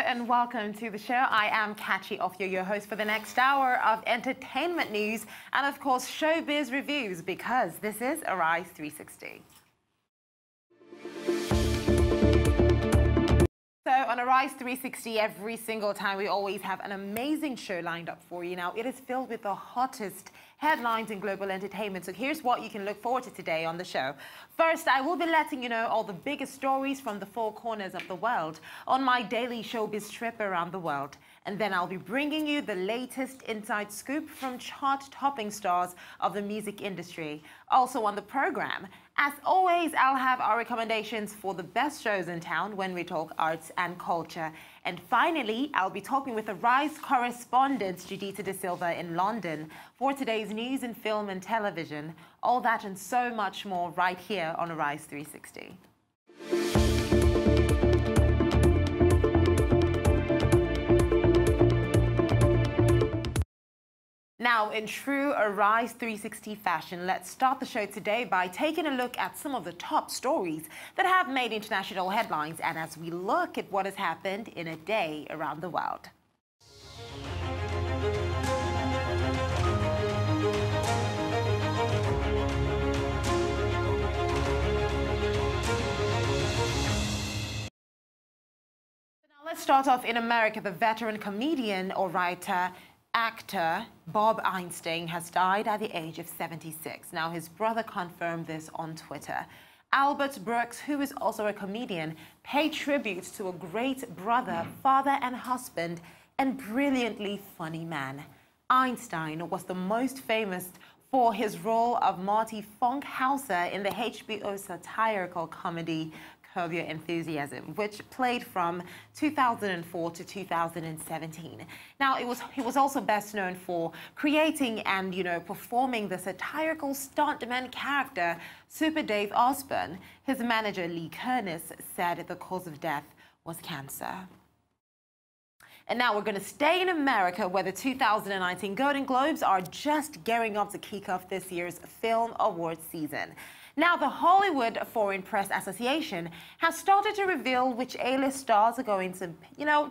and welcome to the show. I am Kachi Ofyo, your host for the next hour of entertainment news and, of course, showbiz reviews, because this is Arise 360. So on Arise 360, every single time we always have an amazing show lined up for you. Now, it is filled with the hottest headlines in global entertainment. So here's what you can look forward to today on the show. First, I will be letting you know all the biggest stories from the four corners of the world on my daily showbiz trip around the world. And then I'll be bringing you the latest inside scoop from chart-topping stars of the music industry. Also on the program, as always, I'll have our recommendations for the best shows in town when we talk arts and culture. And finally, I'll be talking with Arise correspondent Judita De Silva in London for today's news in film and television. All that and so much more right here on Arise 360. Now, in true Arise 360 fashion, let's start the show today by taking a look at some of the top stories that have made international headlines, and as we look at what has happened in a day around the world. Now, let's start off in America. The veteran comedian or writer actor Bob Einstein has died at the age of 76. Now, his brother confirmed this on Twitter. Albert Brooks, who is also a comedian, paid tribute to a great brother, father and husband, and brilliantly funny man. Einstein was the most famous for his role of Marty Funkhauser in the HBO satirical comedy Curb Your Enthusiasm, which played from 2004 to 2017. Now, he was also best known for creating and, performing the satirical stuntman character Super Dave Osborne. His manager, Lee Kernis, said the cause of death was cancer. And now we're going to stay in America, where the 2019 Golden Globes are just gearing up to kick off this year's film awards season. Now, the Hollywood Foreign Press Association has started to reveal which A-list stars are going to,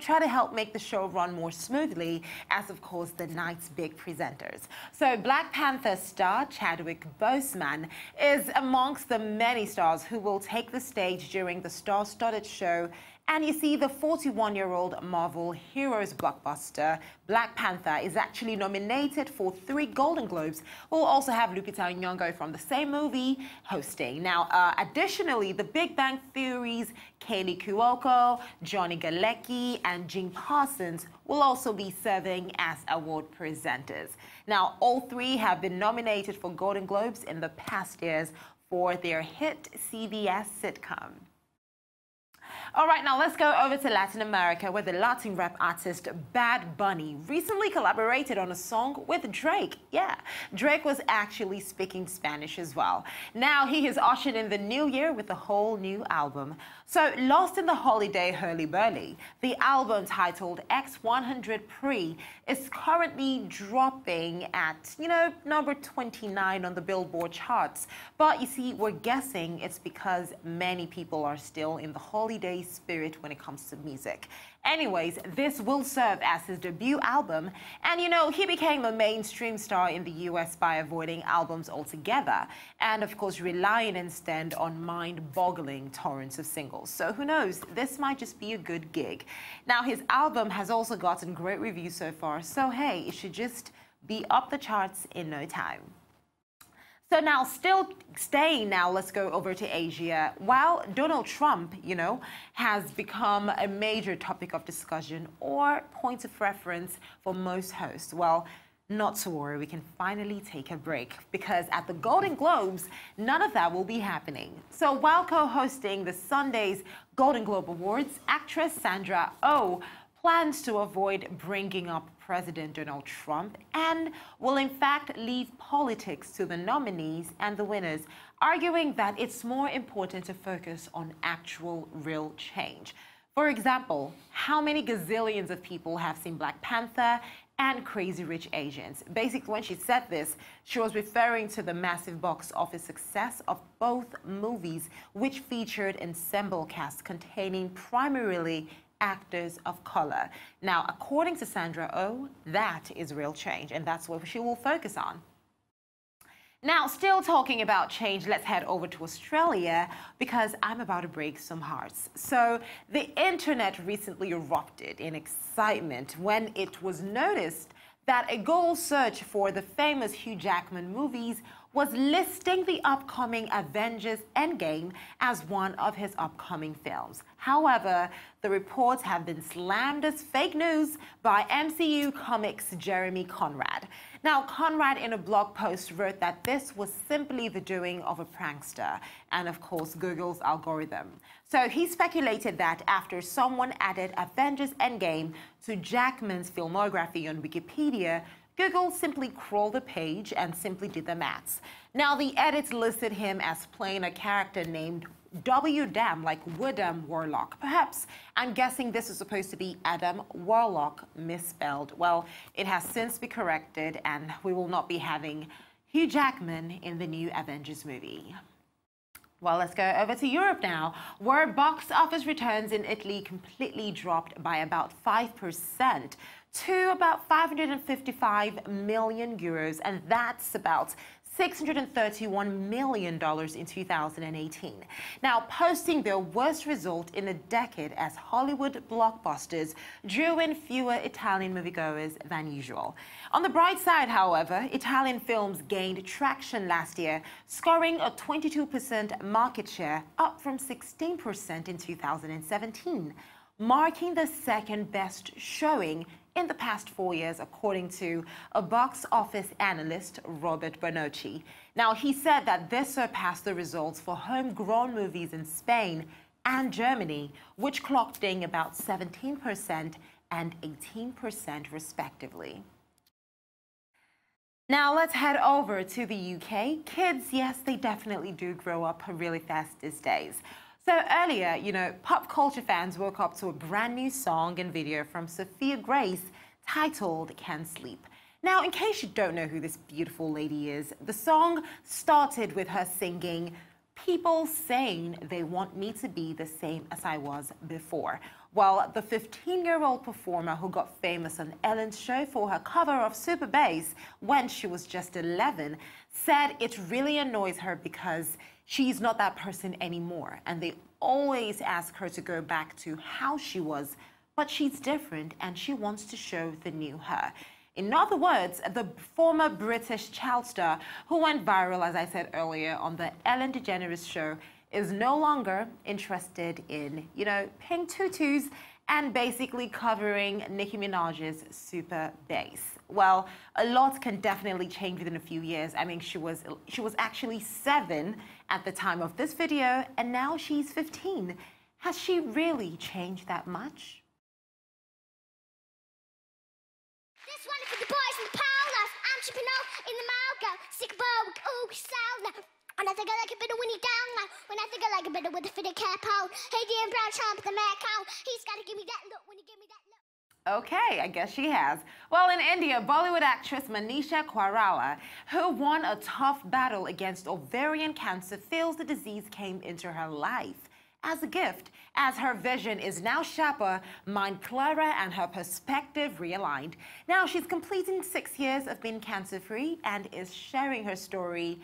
try to help make the show run more smoothly as, of course, the night's big presenters. So Black Panther star Chadwick Boseman is amongst the many stars who will take the stage during the star-studded show. And you see, the 41-year-old Marvel Heroes blockbuster Black Panther is actually nominated for 3 Golden Globes. We'll also have Lupita Nyong'o from the same movie hosting. Now, additionally, The Big Bang Theory's Kaylee Cuoco, Johnny Galecki, and Jim Parsons will also be serving as award presenters. Now, all 3 have been nominated for Golden Globes in the past years for their hit CBS sitcom. All right, now let's go over to Latin America, where the Latin rap artist Bad Bunny recently collaborated on a song with Drake. Yeah, Drake was actually speaking Spanish as well. Now he has ushered in the new year with a whole new album. So, Lost in the Holiday Hurly-Burly, the album titled X100 Pre, is currently dropping at, number 29 on the Billboard charts. But you see, we're guessing it's because many people are still in the holiday spirit when it comes to music. Anyways, this will serve as his debut album, and he became a mainstream star in the US by avoiding albums altogether, and of course relying instead on mind-boggling torrents of singles. So who knows, this might just be a good gig. Now, his album has also gotten great reviews so far, so hey, it should just be up the charts in no time. So now, still staying now, let's go over to Asia. While Donald Trump, has become a major topic of discussion or point of reference for most hosts, well, not to worry, we can finally take a break, because at the Golden Globes, none of that will be happening. So while co-hosting the Sunday's Golden Globe Awards, actress Sandra Oh plans to avoid bringing up President Donald Trump and will in fact leave politics to the nominees and the winners, arguing that it's more important to focus on actual real change. For example, how many gazillions of people have seen Black Panther and Crazy Rich Asians? Basically, when she said this, she was referring to the massive box office success of both movies, which featured ensemble casts containing primarily actors of color. Now, according to Sandra Oh, that is real change, and that's what she will focus on. Now, still talking about change, let's head over to Australia because I'm about to break some hearts. So, the internet recently erupted in excitement when it was noticed that a Google search for the famous Hugh Jackman movies was listing the upcoming Avengers Endgame as one of his upcoming films. However, the reports have been slammed as fake news by MCU Comics' Jeremy Conrad. Now, Conrad in a blog post wrote that this was simply the doing of a prankster and, of course, Google's algorithm. So he speculated that after someone added Avengers Endgame to Jackman's filmography on Wikipedia, Google simply crawled the page and simply did the maths. Now, the edits listed him as playing a character named W-Dam, like Woodham Warlock. Perhaps, I'm guessing this is supposed to be Adam Warlock misspelled. Well, it has since been corrected, and we will not be having Hugh Jackman in the new Avengers movie. Well, let's go over to Europe now, where box office returns in Italy completely dropped by about 5% to about 555 million euros, and that's about $631 million in 2018. Now, posting their worst result in a decade as Hollywood blockbusters drew in fewer Italian moviegoers than usual. On the bright side, however, Italian films gained traction last year, scoring a 22% market share, up from 16% in 2017, marking the second best showing in the past 4 years, according to a box office analyst, Robert Bonocci. Now, he said that this surpassed the results for homegrown movies in Spain and Germany, which clocked in about 17% and 18% respectively. Now, let's head over to the UK. Kids, yes, they definitely do grow up really fast these days. So earlier, pop culture fans woke up to a brand new song and video from Sophia Grace titled Can't Sleep. Now, in case you don't know who this beautiful lady is, the song started with her singing, "People saying they want me to be the same as I was before." Well, the 15-year-old performer who got famous on Ellen's show for her cover of Super Bass when she was just 11 said it really annoys her because she's not that person anymore, and they always ask her to go back to how she was, but she's different and she wants to show the new her. In other words, the former British child star who went viral, as I said earlier, on the Ellen DeGeneres show is no longer interested in, pink tutus and basically covering Nicki Minaj's Super Bass. Well, a lot can definitely change within a few years. I mean, she was actually 7 at the time of this video, and now she's 15. Has she really changed that much? This one is for the boys in the polos. I'm chipping out in the Malgo. Sick bow, ooh, sound. When I think I like a bit of Winnie down now. When I think I like a bit of with a fitted cap on. Hey, dear brown chomp, the Mac out. He's got to give me that look when he give me that look. Okay, I guess she has. Well, in India, Bollywood actress Manisha Koirala, who won a tough battle against ovarian cancer, feels the disease came into her life as a gift, as her vision is now sharper, mind clearer, and her perspective realigned. Now she's completing 6 years of being cancer-free and is sharing her story,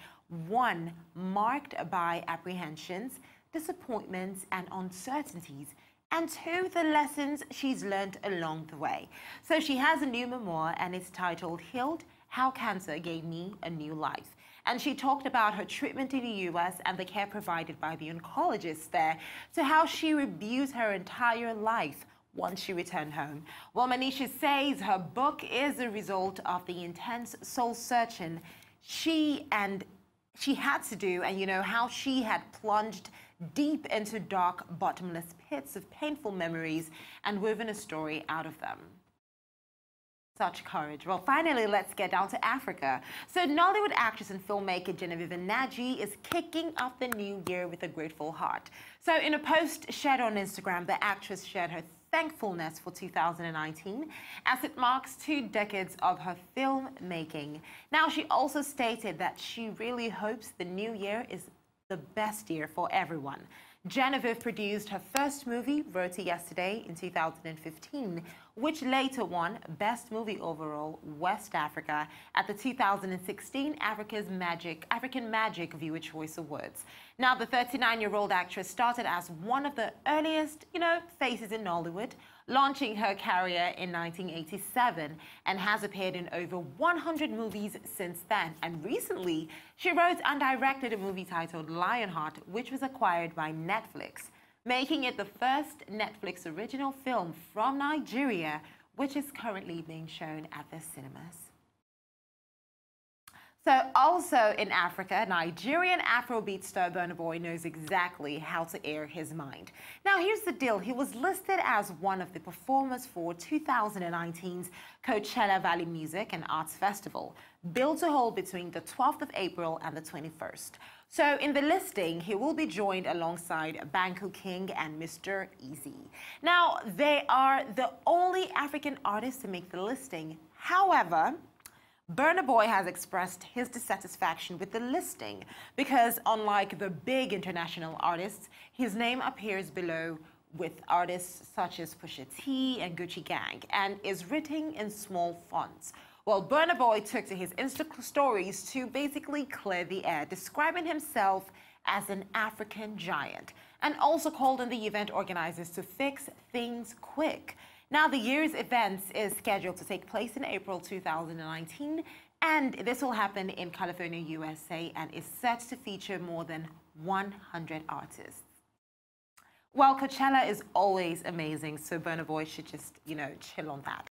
one marked by apprehensions, disappointments, and uncertainties, and 2, the lessons she's learned along the way. So she has a new memoir, and it's titled Healed: How Cancer Gave Me a New Life. And she talked about her treatment in the US and the care provided by the oncologists there, to how she reviewed her entire life once she returned home. Well, Manisha says her book is a result of the intense soul-searching she had to do, and how she had plunged deep into dark, bottomless pits of painful memories and woven a story out of them. Such courage. Well, finally, let's get down to Africa. So Nollywood actress and filmmaker Genevieve Nnaji is kicking off the new year with a grateful heart. So in a post shared on Instagram, the actress shared her thankfulness for 2019 as it marks 2 decades of her filmmaking. Now, she also stated that she really hopes the new year is the best year for everyone. Genevieve produced her first movie, Roti Yesterday, in 2015, which later won Best Movie Overall West Africa at the 2016 African Magic Viewer Choice Awards. Now, the 39-year-old actress started as one of the earliest, faces in Nollywood, launching her career in 1987 and has appeared in over 100 movies since then. And recently, she wrote and directed a movie titled Lionheart, which was acquired by Netflix, making it the first Netflix original film from Nigeria, which is currently being shown at the cinemas. So also in Africa, Nigerian Afrobeat star Burna Boy knows exactly how to air his mind. Now here's the deal, he was listed as one of the performers for 2019's Coachella Valley Music and Arts Festival, billed to hold between the 12th of April and the 21st. So in the listing, he will be joined alongside Banku King and Mr. Easy. Now, they are the only African artists to make the listing. However, Burna Boy has expressed his dissatisfaction with the listing because, unlike the big international artists, his name appears below with artists such as Pusha T and Gucci Gang and is written in small fonts. Well, Burna Boy took to his Insta stories to basically clear the air, describing himself as an African giant, and also called on the event organizers to fix things quick. Now, the year's event is scheduled to take place in April 2019, and this will happen in California, USA, and is set to feature more than 100 artists. Well, Coachella is always amazing, so Burna Boy should just, chill on that.